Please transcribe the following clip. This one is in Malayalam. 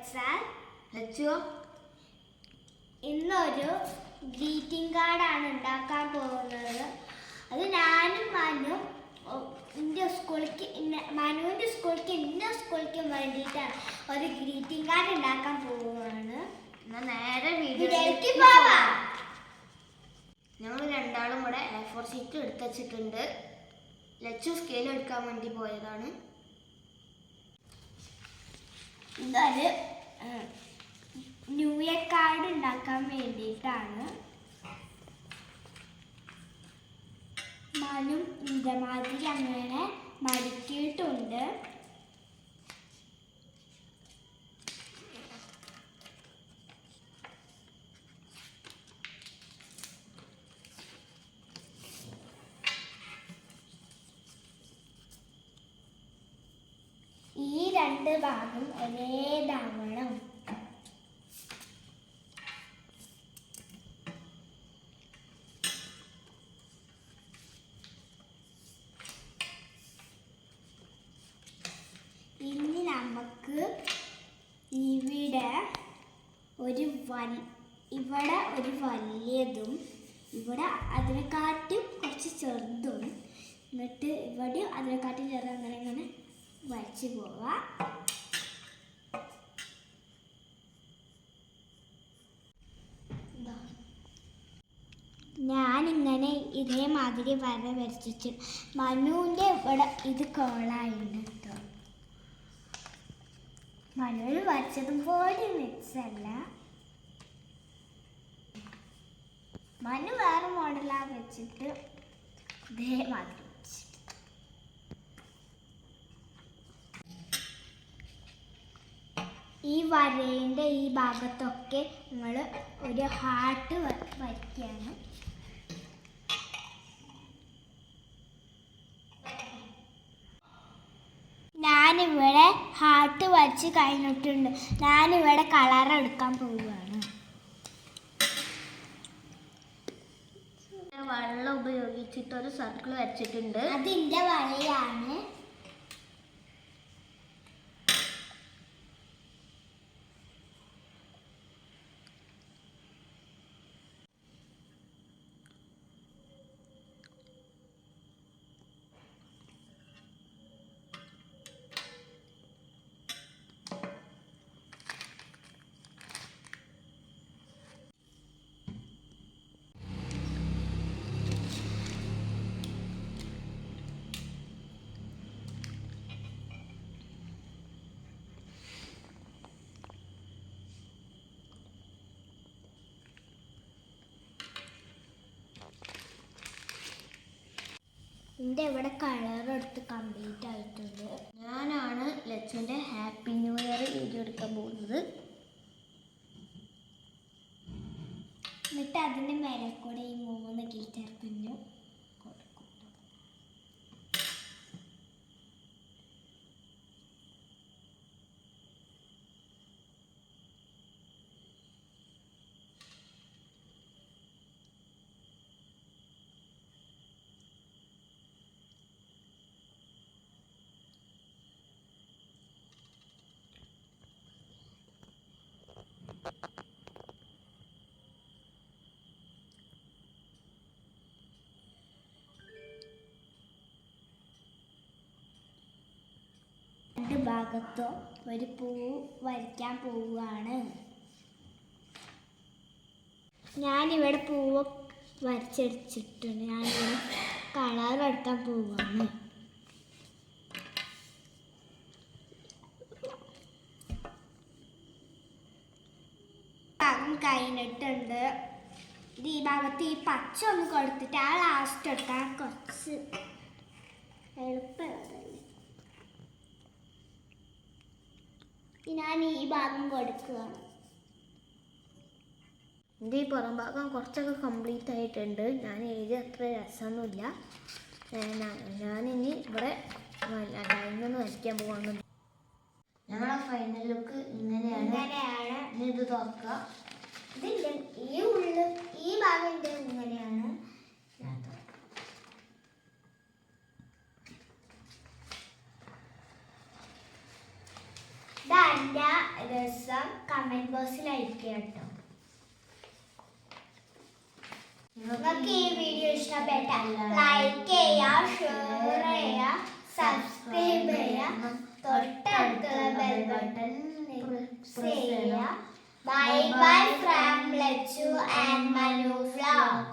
വത്സാൽ. ഇന്നൊരു ഗ്രീറ്റിംഗ് കാർഡാണ് ഉണ്ടാക്കാൻ പോകുന്നത്. അത് ഞാനും മനുവും മനുവിൻ്റെ സ്കൂളിലേക്ക് എൻ്റെ സ്കൂളിലേക്കും വേണ്ടിയിട്ടാണ് ഒരു ഗ്രീറ്റിംഗ് കാർഡ് ഉണ്ടാക്കാൻ പോവുകയാണ്. നേരെ വീഡിയോയിലേക്ക് പോവാം. ഞങ്ങൾ രണ്ടാളും കൂടെ A4 ഷീറ്റ് എടുത്ത് വെച്ചിട്ടുണ്ട്. ലച്ചു സ്കെയിൽ എടുക്കാൻ വേണ്ടി പോയതാണ്. ഇതൊരു ന്യൂ ഇയർ കാർഡ് ഉണ്ടാക്കാൻ വേണ്ടിയിട്ടാണ്. മനും ഇതമാതിരി അങ്ങനെ മടക്കിയിട്ടുണ്ട്. ഈ രണ്ട് ഭാഗം ഒരേതാവണം. ഇനി നമുക്ക് ഇവിടെ ഒരു വലിയതും ഇവിടെ അതിനെക്കാട്ടും കുറച്ച് ചെറുതും, എന്നിട്ട് ഇവിടെ അതിനെക്കാട്ടും ചെറുത് അങ്ങനെ അങ്ങനെ വരച്ച് പോവാം. ഞാനിങ്ങനെ ഇതേമാതിരി വരച്ചിട്ട് മനുവിൻ്റെ ഇവിടെ ഇത് കോളായിട്ടുണ്ട് കേട്ടോ. മനുവിൽ വരച്ചതും പോലെ മിക്സല്ല. മനു വേറെ മോഡലാണ് വെച്ചിട്ട് ഇതേമാതിരി ഈ വരേൻ്റെ ഈ ഭാഗത്തൊക്കെ നമ്മൾ ഒരു ഹാർട്ട് വരയ്ക്കുകയാണ്. ഞാനിവിടെ ഹാർട്ട് വരച്ച് കഴിഞ്ഞിട്ടുണ്ട്. ഞാനിവിടെ കളർ എടുക്കാൻ പോവുകയാണ്. വെള്ളം ഉപയോഗിച്ചിട്ട് ഒരു സർക്കിൾ വരച്ചിട്ടുണ്ട്. അതിൻ്റെ വരയാണ്. എൻ്റെ ഇവിടെ കളർ എടുത്ത് കംപ്ലീറ്റ് ആയിട്ടുണ്ട്. ഞാനാണ് ലച്ചുവിൻ്റെ ഹാപ്പി ന്യൂ ഇയർ വീഡിയോ എടുക്കാൻ പോകുന്നത്. എന്നിട്ട് അതിൻ്റെ മേലെ കൂടെ ഈ 3 ഗ്ലിറ്റർ പിന്നും കൊടുക്കും. രണ്ട് ഭാഗത്തോ ഒരു പൂ വരയ്ക്കാൻ പോവുകയാണ്. ഞാനിവിടെ പൂവ് വരച്ചടിച്ചിട്ടുണ്ട്. ഞാനിവിടെ കളർ എടുക്കാൻ പോവുകയാണ്. ഭാഗം കഴിഞ്ഞിട്ടുണ്ട്. ഇത് ഈ ഭാഗത്ത് ഈ പച്ച ഒന്ന് കൊടുത്തിട്ട് ആ ലാസ്റ്റ് എടുക്കാൻ കുറച്ച് എളുപ്പമുള്ളതല്ലേ. ഞാൻ ഈ ഭാഗം കൊടുക്കുകയാണ്. എൻ്റെ ഈ പുറം ഭാഗം കുറച്ചൊക്കെ കംപ്ലീറ്റ് ആയിട്ടുണ്ട്. ഞാൻ എഴുതി അത്ര രസമൊന്നുമില്ല. ഞാനിനി ഇവിടെ ലൈനൊന്ന് വരയ്ക്കാൻ പോകുന്നു. ഞങ്ങളുടെ ഫൈനൽ ലുക്ക് ഇങ്ങനെയാണ്. ഇത് തുറക്കുക. ഈ ഭാഗം ഇങ്ങനെയാണ്. രസം കമന്റ് ബോക്സിൽ അയക്കുക കേട്ടോ. നിങ്ങൾക്ക് ഈ വീഡിയോ ഇഷ്ടപ്പെട്ട ലൈക്ക് ചെയ്യുക, ഷെയർ ചെയ്യുക, സബ്സ്ക്രൈബ് ചെയ്യുക, തൊട്ടടുത്തുള്ള ബെൽ ബട്ടൺ പ്രസ് ചെയ്യുക. Bye bye from Lachu and Manu vlog.